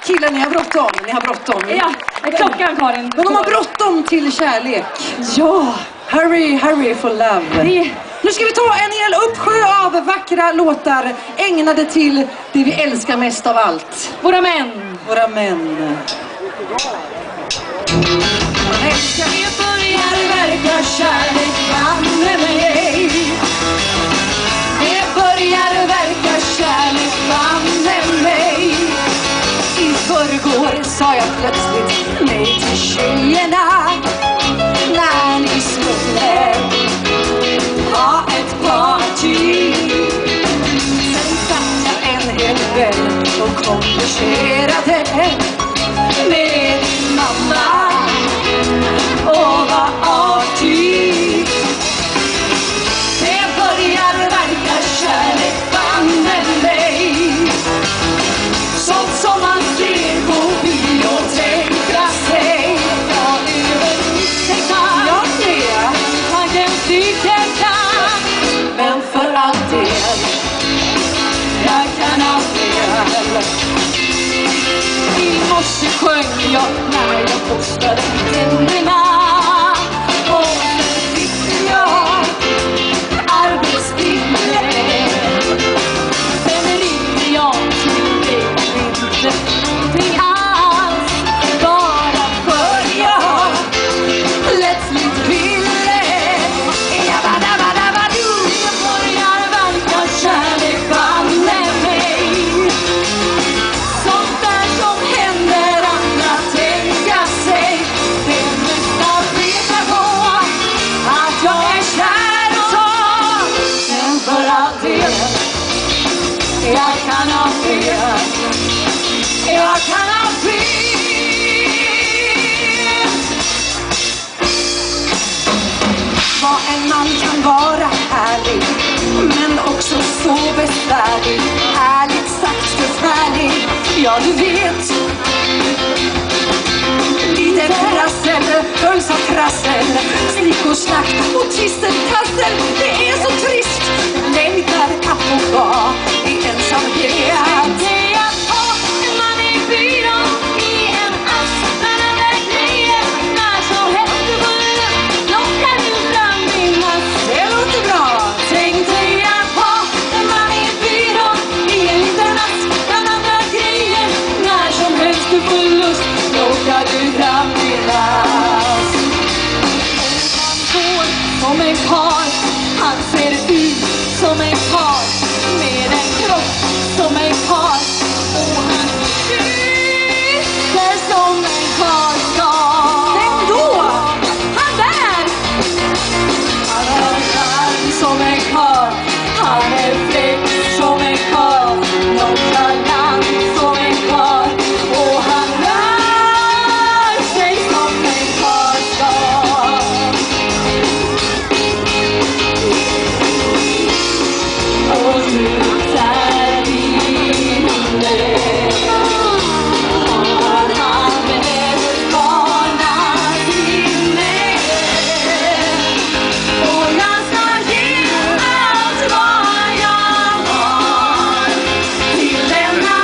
killar, ni har bråttom. Ni har bråttom. Ja, klockan Karin. Men de har bråttom till kärlek. Ja. Hurry, hurry for love. Nu ska vi ta en hel uppsjö av vackra låtar ägnade till det vi älskar mest av allt. Våra män. Våra män. Man älskar det börjar verka kärlek banne mig. Det börjar verka kärlek banne mig. I förrgår sa jag plötsligt nej till tjejerna när ni skulle ha ett party. Sen satt jag en hel kväll och konverserade med din mamma. Åh, vad artig. Det börjar verka kärlek banne mig. Sånt som man ser på bio och tänka sig. Ja, jag det. Tanken sticker kan. Men för all del, jag kan ha fel. I morse sjöng jag när jag postade tänderna. Och sen fick jag arbetstimme. Sen ringde jag till dig inte någonting alls. Bara för jag plötsligt ville. Jabba-dabba-dabba-doo. Det börjar verka kärlek banne mig. Sånt där som händer andra tänka sig. Den bästa veta på att jag är kär och så. Men för all del, jag kan ha fel. Jag kan ha fel. Vad en man kan vara härlig, men också så besvärlig. Ärligt sagt förfärlig, ja du vet. Lite prassel, följs av trassel, snick och snack och tristertassel. Det är så trist, längtar att få vara i ensamhet. Det är att ha en man i byrån i en ask. Men alla grejer när som helst du börjar lockar du fram din mask. Det låter bra. Tänk dig att ha en man i byrån i en liten ask. Men andra grejer när som helst du får lust lockar du fram din mask. Han går som en karl, han ser ut som en karl, med en kropp som en karl, och han ser som en karl ska. Vem då? Han där! Han är varm som en karl, han är fräck som en karl, nonchalant som en karl, och han rör sig som en karl ska. Och du är inne. Och han behöver vana till mig. Och jag ska ge allt vad jag har till denna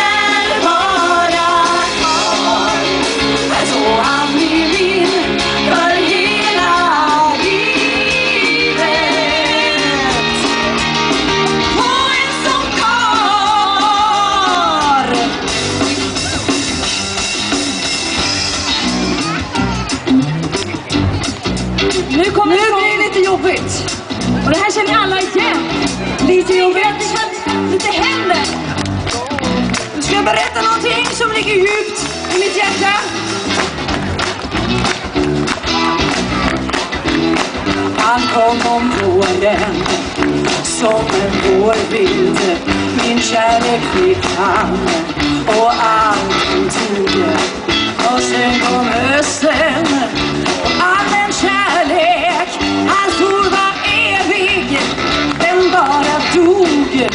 underbara karl. Så han blir min för hela livet. På en sån karl. Nu blir det lite jobbigt. Och det här känner alla igen. Lite jobbigt. Lite händer. Nu ska jag berätta någonting som ligger djupt i mitt hjärta. Han kom om våren som en vårvind. Min kärlek fick han och allting tog. Och sen kom hösten och all en kärlek han tror var evig, den bara dog.